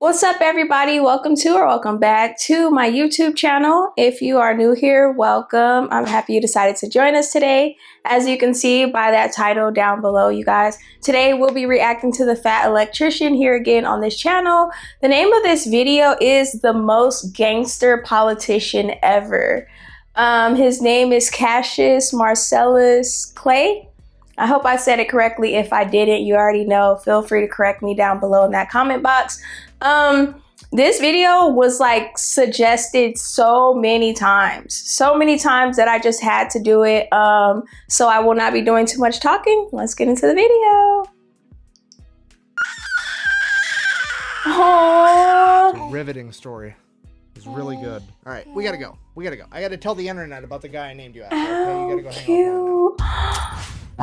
What's up, everybody? Welcome to or welcome back to my YouTube channel. If you are new here, welcome. I'm happy you decided to join us today. As you can see by that title down below, you guys, today we'll be reacting to the Fat Electrician here again on this channel. The name of this video is The Most Gangster Politician Ever. His name is Cassius Marcellus Clay. I hope I said it correctly. If I didn't, you already know. Feel free to correct me down below in that comment box. This video was like suggested so many times that I just had to do it. So I will not be doing too much talking. Let's get into the video. It's a riveting story. It's really good. All right, we gotta go. I gotta tell the internet about the guy I named you after. Okay, you gotta go hang out.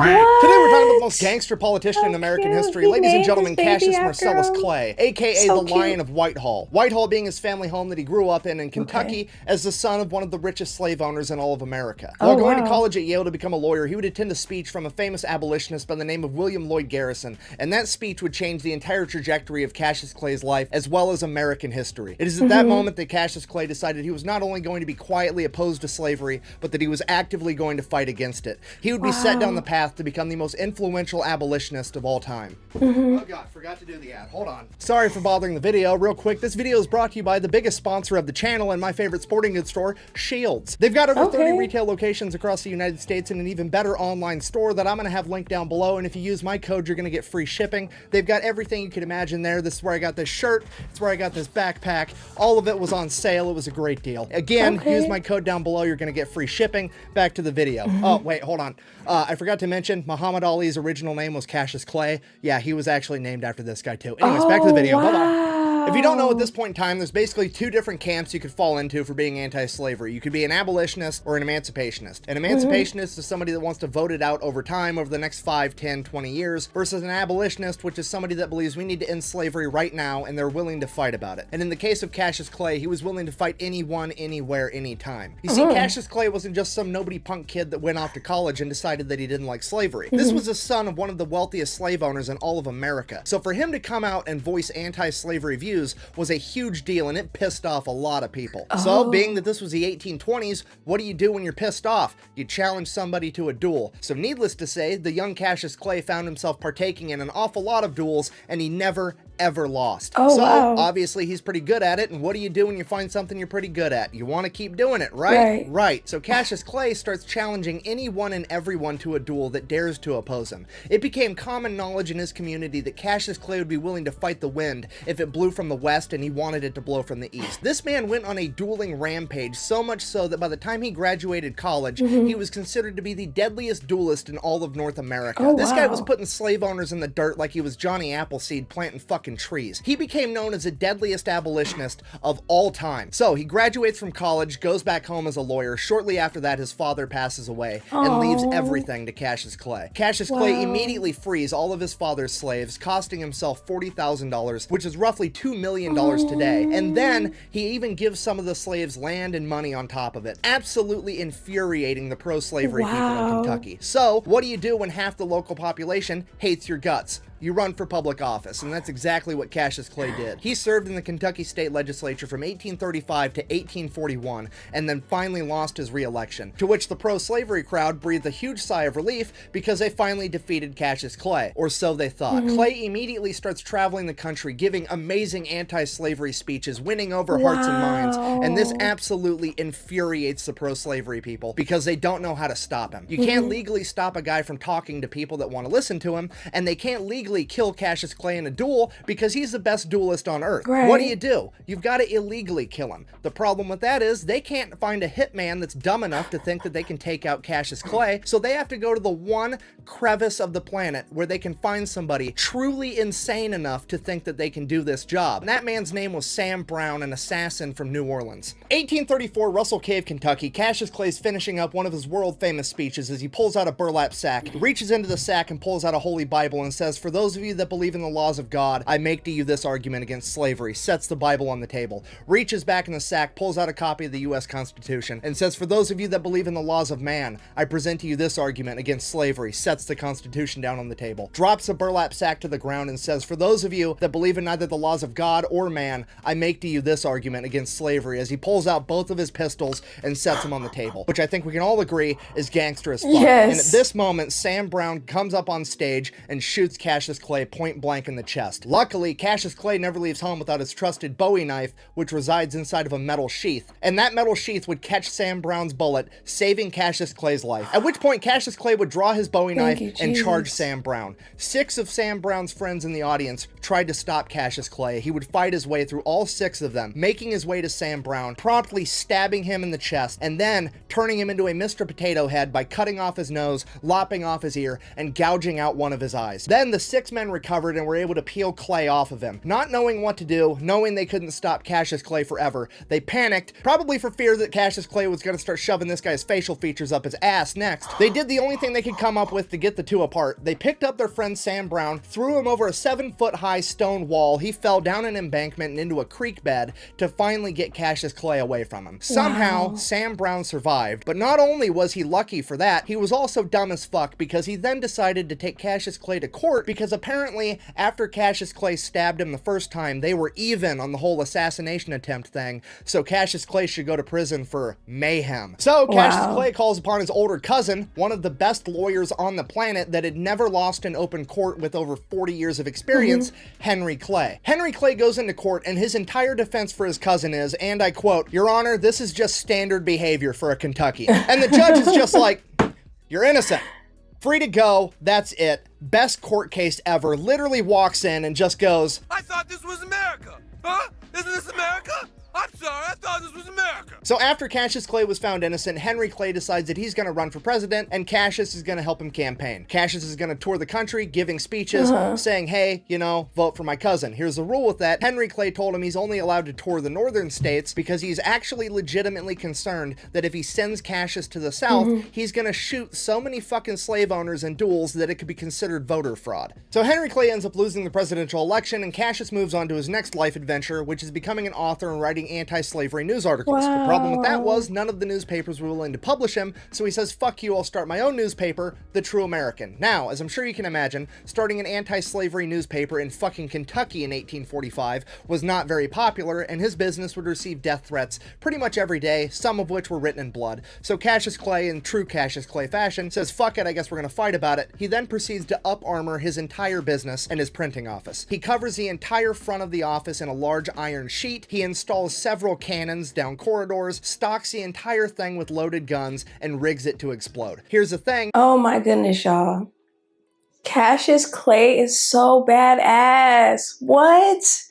Today we're talking about the most gangster politician in American history. Ladies and gentlemen, Cassius Marcellus Clay, aka the Lion of Whitehall. Whitehall being his family home that he grew up in Kentucky as the son of one of the richest slave owners in all of America. While going to college at Yale to become a lawyer, he would attend a speech from a famous abolitionist by the name of William Lloyd Garrison, and that speech would change the entire trajectory of Cassius Clay's life as well as American history. It is at that moment that Cassius Clay decided he was not only going to be quietly opposed to slavery, but that he was actively going to fight against it. He would be set down the path to become the most influential abolitionist of all time. Oh god, forgot to do the ad. Hold on. Sorry for bothering the video. Real quick, this video is brought to you by the biggest sponsor of the channel and my favorite sporting goods store, Shields. They've got over 30 retail locations across the United States and an even better online store that I'm going to have linked down below, and if you use my code, you're going to get free shipping. They've got everything you could imagine there. This is where I got this shirt. It's where I got this backpack. All of it was on sale. It was a great deal. Again, use my code down below. You're going to get free shipping. Back to the video. Oh, wait, hold on. I forgot to mention, Muhammad Ali's original name was Cassius Clay. Yeah, he was actually named after this guy too. Anyways, back to the video. Bye-bye. If you don't know, at this point in time, there's basically two different camps you could fall into for being anti-slavery. You could be an abolitionist or an emancipationist. An emancipationist is somebody that wants to vote it out over time, over the next 5, 10, 20 years, versus an abolitionist, which is somebody that believes we need to end slavery right now, and they're willing to fight about it. And in the case of Cassius Clay, he was willing to fight anyone, anywhere, anytime. You see, Cassius Clay wasn't just some nobody punk kid that went off to college and decided that he didn't like slavery. This was the son of one of the wealthiest slave owners in all of America. So for him to come out and voice anti-slavery views was a huge deal, and it pissed off a lot of people. So being that this was the 1820s, what do you do when you're pissed off? You challenge somebody to a duel. So needless to say, the young Cassius Clay found himself partaking in an awful lot of duels, and he never ever lost. Obviously he's pretty good at it, and what do you do when you find something you're pretty good at? You want to keep doing it, right? Right. So Cassius Clay starts challenging anyone and everyone to a duel that dares to oppose him. It became common knowledge in his community that Cassius Clay would be willing to fight the wind if it blew from the west and he wanted it to blow from the east. This man went on a dueling rampage, so much so that by the time he graduated college, he was considered to be the deadliest duelist in all of North America. This guy was putting slave owners in the dirt like he was Johnny Appleseed planting fucking trees. He became known as the deadliest abolitionist of all time. So he graduates from college, goes back home as a lawyer. Shortly after that, his father passes away and leaves everything to Cassius Clay. Cassius Clay immediately frees all of his father's slaves, costing himself $40,000, which is roughly $2 million today. And then he even gives some of the slaves land and money on top of it, absolutely infuriating the pro-slavery people in Kentucky. So what do you do when half the local population hates your guts? You run for public office, and that's exactly what Cassius Clay did. He served in the Kentucky State Legislature from 1835 to 1841, and then finally lost his re-election, to which the pro-slavery crowd breathed a huge sigh of relief because they finally defeated Cassius Clay, or so they thought. Clay immediately starts traveling the country, giving amazing anti-slavery speeches, winning over hearts and minds, and this absolutely infuriates the pro-slavery people because they don't know how to stop him. You can't legally stop a guy from talking to people that want to listen to him, and they can't legally kill Cassius Clay in a duel because he's the best duelist on earth. What do? You've got to illegally kill him. The problem with that is they can't find a hitman that's dumb enough to think that they can take out Cassius Clay, so they have to go to the one crevice of the planet where they can find somebody truly insane enough to think that they can do this job. And that man's name was Sam Brown, an assassin from New Orleans. 1834, Russell Cave, Kentucky. Cassius Clay's finishing up one of his world famous speeches as he pulls out a burlap sack, reaches into the sack and pulls out a holy Bible and says, "For those of you that believe in the laws of God, I make to you this argument against slavery, sets the Bible on the table, reaches back in the sack, pulls out a copy of the U.S. Constitution, and says, for those of you that believe in the laws of man, I present to you this argument against slavery, sets the Constitution down on the table, drops a burlap sack to the ground and says, for those of you that believe in neither the laws of God or man, I make to you this argument against slavery, as he pulls out both of his pistols and sets them on the table, which I think we can all agree is gangster as fuck. Yes. And at this moment, Sam Brown comes up on stage and shoots Cassius Clay point blank in the chest. Luckily, Cassius Clay never leaves home without his trusted Bowie knife, which resides inside of a metal sheath, and that metal sheath would catch Sam Brown's bullet, saving Cassius Clay's life, at which point Cassius Clay would draw his Bowie knife and charge Sam Brown. 6 of Sam Brown's friends in the audience tried to stop Cassius Clay. He would fight his way through all 6 of them, making his way to Sam Brown, promptly stabbing him in the chest, and then turning him into a Mr. Potato Head by cutting off his nose, lopping off his ear, and gouging out one of his eyes. Then the 6 men recovered and were able to peel Clay off of him. Not knowing what to do, knowing they couldn't stop Cassius Clay forever, they panicked, probably for fear that Cassius Clay was going to start shoving this guy's facial features up his ass next. They did the only thing they could come up with to get the two apart. They picked up their friend Sam Brown, threw him over a 7-foot-high stone wall. He fell down an embankment and into a creek bed to finally get Cassius Clay away from him. Somehow, Sam Brown survived, but not only was he lucky for that, he was also dumb as fuck because he then decided to take Cassius Clay to court because apparently after Cassius Clay stabbed him the first time, they were even on the whole assassination attempt thing, so Cassius Clay should go to prison for mayhem. So Cassius Clay calls upon his older cousin, one of the best lawyers on the planet that had never lost in open court with over 40 years of experience, Henry Clay. Henry Clay goes into court and his entire defense for his cousin is, and I quote, "Your Honor, this is just standard behavior for a Kentuckian." And the judge is just like, "You're innocent. Free to go. That's it. Best court case ever." Literally walks in and just goes, "I thought this was America. Huh? Isn't this America? I'm sorry, I thought this was America." So after Cassius Clay was found innocent, Henry Clay decides that he's going to run for president and Cassius is going to help him campaign. Cassius is going to tour the country giving speeches saying, hey, you know, vote for my cousin. Here's the rule with that. Henry Clay told him he's only allowed to tour the northern states because he's actually legitimately concerned that if he sends Cassius to the south, he's going to shoot so many fucking slave owners in duels that it could be considered voter fraud. So Henry Clay ends up losing the presidential election and Cassius moves on to his next life adventure, which is becoming an author and writing anti-slavery news articles. The problem with that was none of the newspapers were willing to publish him, so he says, fuck you, I'll start my own newspaper, The True American. Now, as I'm sure you can imagine, starting an anti-slavery newspaper in fucking Kentucky in 1845 was not very popular, and his business would receive death threats pretty much every day, some of which were written in blood. So Cassius Clay, in true Cassius Clay fashion, says, fuck it, I guess we're gonna fight about it. He then proceeds to up-armor his entire business and his printing office. He covers the entire front of the office in a large iron sheet. He installs several cannons down corridors, stocks the entire thing with loaded guns, and rigs it to explode. Here's the thing. Oh my goodness, y'all. Cassius Clay is so badass. What?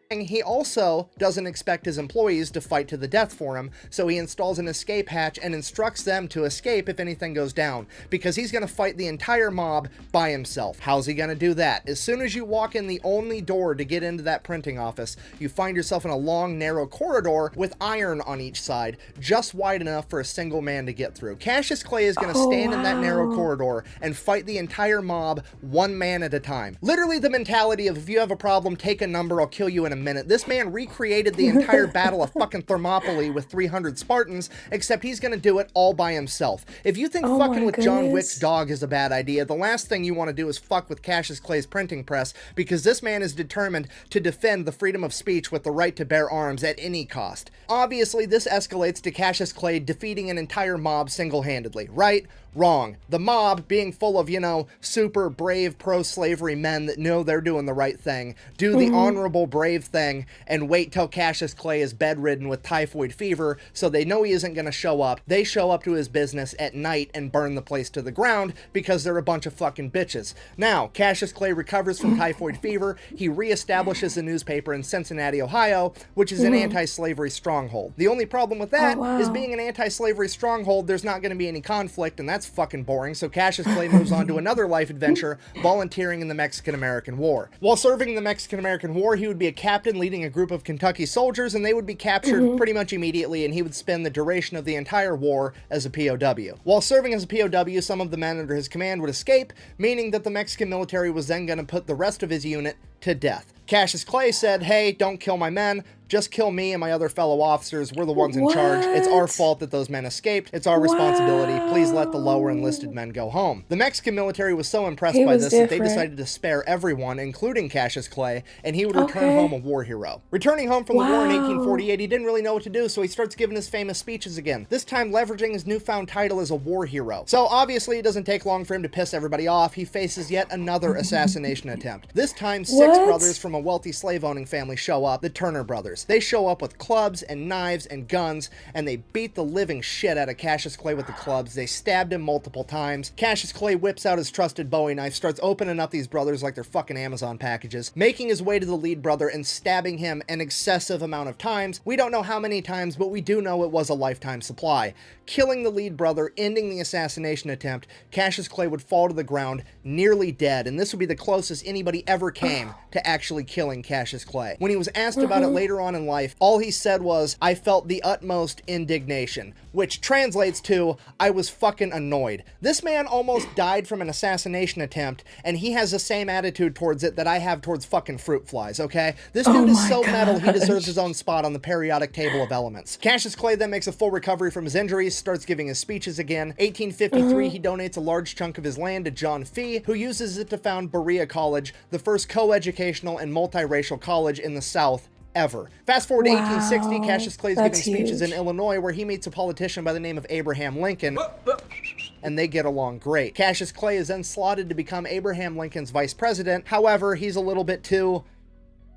He also doesn't expect his employees to fight to the death for him, so he installs an escape hatch and instructs them to escape if anything goes down, because he's going to fight the entire mob by himself. How's he going to do that? As soon as you walk in the only door to get into that printing office, you find yourself in a long, narrow corridor with iron on each side, just wide enough for a single man to get through. Cassius Clay is going to stand in that narrow corridor and fight the entire mob one man at a time. Literally the mentality of, if you have a problem, take a number, I'll kill you in a minute. This man recreated the entire battle of fucking Thermopylae with 300 Spartans, except he's gonna do it all by himself. If you think fucking with John Wick's dog is a bad idea, the last thing you want to do is fuck with Cassius Clay's printing press, because this man is determined to defend the freedom of speech with the right to bear arms at any cost. Obviously, this escalates to Cassius Clay defeating an entire mob single-handedly. Right? Wrong. The mob, being full of, you know, super brave pro-slavery men that know they're doing the right thing, do the honorable, brave thing, and wait till Cassius Clay is bedridden with typhoid fever, so they know he isn't going to show up. They show up to his business at night and burn the place to the ground because they're a bunch of fucking bitches. Now, Cassius Clay recovers from typhoid fever. He reestablishes a newspaper in Cincinnati, Ohio, which is an anti-slavery stronghold. The only problem with that is being an anti-slavery stronghold, there's not going to be any conflict, and that's fucking boring, so Cassius Clay moves on to another life adventure, volunteering in the Mexican-American War. While serving in the Mexican-American War, he would be a captain leading a group of Kentucky soldiers, and they would be captured pretty much immediately, and he would spend the duration of the entire war as a POW. While serving as a POW, some of the men under his command would escape, meaning that the Mexican military was then going to put the rest of his unit to death. Cassius Clay said, hey, don't kill my men, just kill me and my other fellow officers. We're the ones in charge. It's our fault that those men escaped. It's our responsibility. Please let the lower enlisted men go home. The Mexican military was so impressed by this that they decided to spare everyone, including Cassius Clay, and he would return home a war hero. Returning home from the war in 1848, he didn't really know what to do, so he starts giving his famous speeches again, this time leveraging his newfound title as a war hero. So obviously it doesn't take long for him to piss everybody off. He faces yet another assassination attempt. This time, 6 brothers from a wealthy slave-owning family show up, the Turner brothers. They show up with clubs and knives and guns, and they beat the living shit out of Cassius Clay with the clubs. They stabbed him multiple times. Cassius Clay whips out his trusted Bowie knife, starts opening up these brothers like they're fucking Amazon packages, making his way to the lead brother and stabbing him an excessive amount of times. We don't know how many times, but we do know it was a lifetime supply. Killing the lead brother, ending the assassination attempt, Cassius Clay would fall to the ground, nearly dead, and this would be the closest anybody ever came to actually killing Cassius Clay. When he was asked about it later on in life, all he said was, I felt the utmost indignation, which translates to, I was fucking annoyed. This man almost died from an assassination attempt, and he has the same attitude towards it that I have towards fucking fruit flies, okay? This dude is so metal, he deserves his own spot on the periodic table of elements. Cassius Clay then makes a full recovery from his injuries, starts giving his speeches again. 1853, he donates a large chunk of his land to John Fee, who uses it to found Byee College, the first co-educational and multiracial college in the South ever. Fast forward to 1860, Cassius Clay's giving speeches in Illinois where he meets a politician by the name of Abraham Lincoln, and they get along great. Cassius Clay is then slotted to become Abraham Lincoln's vice president. However, he's a little bit too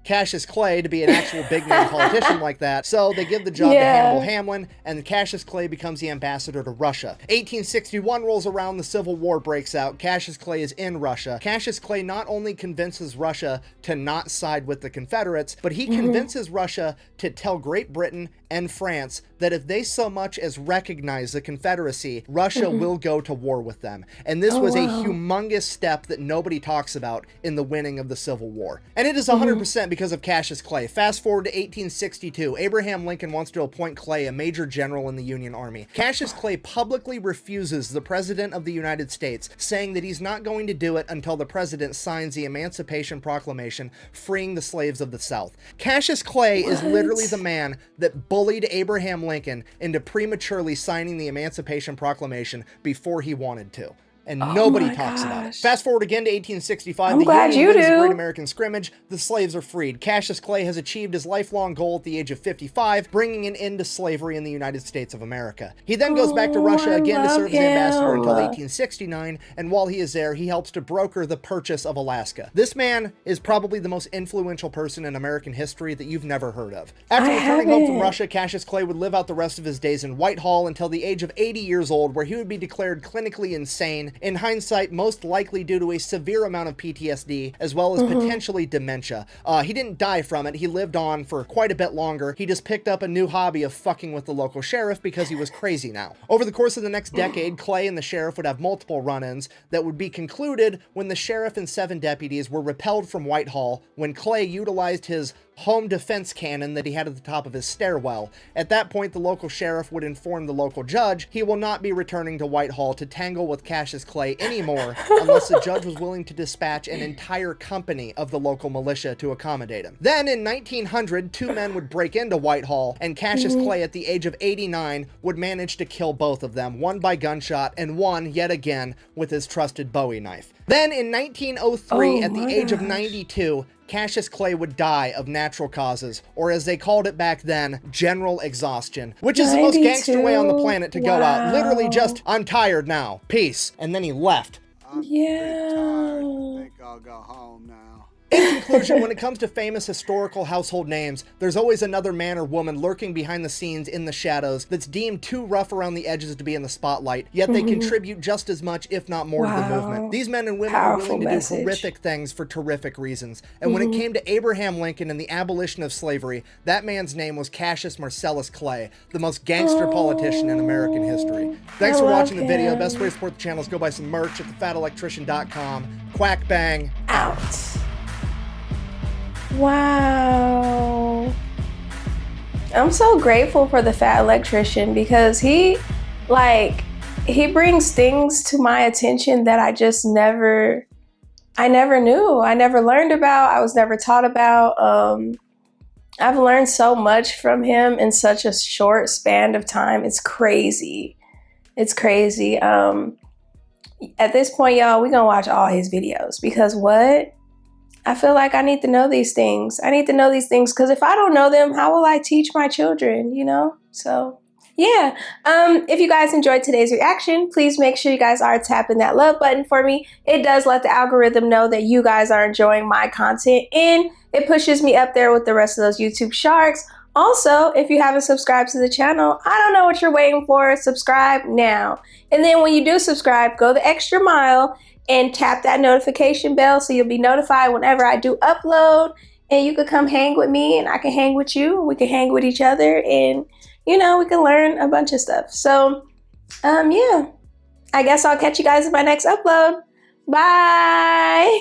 Cassius Clay to be an actual big-name politician like that, so they give the job to Hannibal Hamlin, and Cassius Clay becomes the ambassador to Russia. 1861 rolls around, the Civil War breaks out, Cassius Clay is in Russia. Cassius Clay not only convinces Russia to not side with the Confederates, but he convinces Russia to tell Great Britain and France that if they so much as recognize the Confederacy, Russia will go to war with them. And this was a humongous step that nobody talks about in the winning of the Civil War. And it is 100% because of Cassius Clay. Fast forward to 1862, Abraham Lincoln wants to appoint Clay a major general in the Union Army. Cassius Clay publicly refuses the President of the United States, saying that he's not going to do it until the President signs the Emancipation Proclamation, freeing the slaves of the South. Cassius Clay is literally the man that bullied Abraham Lincoln into prematurely signing the Emancipation Proclamation before he wanted to. And nobody talks about it. Fast forward again to 1865, the Union wins the Great American Scrimmage, the slaves are freed. Cassius Clay has achieved his lifelong goal at the age of 55, bringing an end to slavery in the United States of America. He then goes back to Russia again to serve as ambassador until 1869, and while he is there, he helps to broker the purchase of Alaska. This man is probably the most influential person in American history that you've never heard of. After returning home from Russia, Cassius Clay would live out the rest of his days in Whitehall until the age of 80 years old, where he would be declared clinically insane, in hindsight, most likely due to a severe amount of PTSD, as well as potentially dementia. He didn't die from it. He lived on for quite a bit longer. He just picked up a new hobby of fucking with the local sheriff because he was crazy now. Over the course of the next decade, Clay and the sheriff would have multiple run-ins that would be concluded when the sheriff and 7 deputies were repelled from Whitehall when Clay utilized his home defense cannon that he had at the top of his stairwell. At that point, the local sheriff would inform the local judge he will not be returning to Whitehall to tangle with Cassius Clay anymore unless the judge was willing to dispatch an entire company of the local militia to accommodate him. Then in 1900, 2 men would break into Whitehall, and Cassius Clay at the age of 89 would manage to kill both of them, one by gunshot and one, yet again, with his trusted Bowie knife. Then in 1903, at the age of 92, Cassius Clay would die of natural causes, or as they called it back then, general exhaustion, which is the most gangster way on the planet to go out. Literally just, I'm tired now, peace. And then he left. I think I'll go home now. In conclusion, when it comes to famous historical household names, there's always another man or woman lurking behind the scenes in the shadows that's deemed too rough around the edges to be in the spotlight, yet they contribute just as much, if not more, to the movement. These men and women are willing to do horrific things for terrific reasons. And when it came to Abraham Lincoln and the abolition of slavery, that man's name was Cassius Marcellus Clay, the most gangster politician in American history. Thanks for watching the video. Best way to support the channel is go buy some merch at thefatelectrician.com. Quack bang out. Wow. I'm so grateful for the Fat Electrician because he brings things to my attention that I never knew. I never learned about. I was never taught about. I've learned so much from him in such a short span of time. It's crazy. It's crazy. At this point, y'all, we're gonna watch all his videos because what? I feel like I need to know these things. I need to know these things because if I don't know them, how will I teach my children, you know? So yeah. If you guys enjoyed today's reaction, please make sure you guys are tapping that love button for me. It does let the algorithm know that you guys are enjoying my content and it pushes me up there with the rest of those YouTube sharks. Also, if you haven't subscribed to the channel, I don't know what you're waiting for. Subscribe now. And then when you do subscribe, go the extra mile and tap that notification bell so you'll be notified whenever I do upload. And you can come hang with me and I can hang with you. We can hang with each other and, you know, we can learn a bunch of stuff. So, yeah. I guess I'll catch you guys in my next upload. Bye!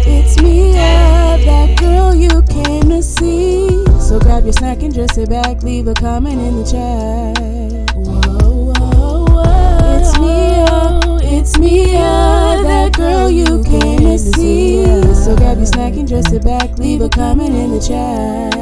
It's Miaaaa, that girl you came to see. So grab your snack and just sit back, leave a comment in the chat. Whoa, whoa, whoa. It's Miaaaa, that girl you came to see. So grab your snack and just sit back, leave a comment in the chat.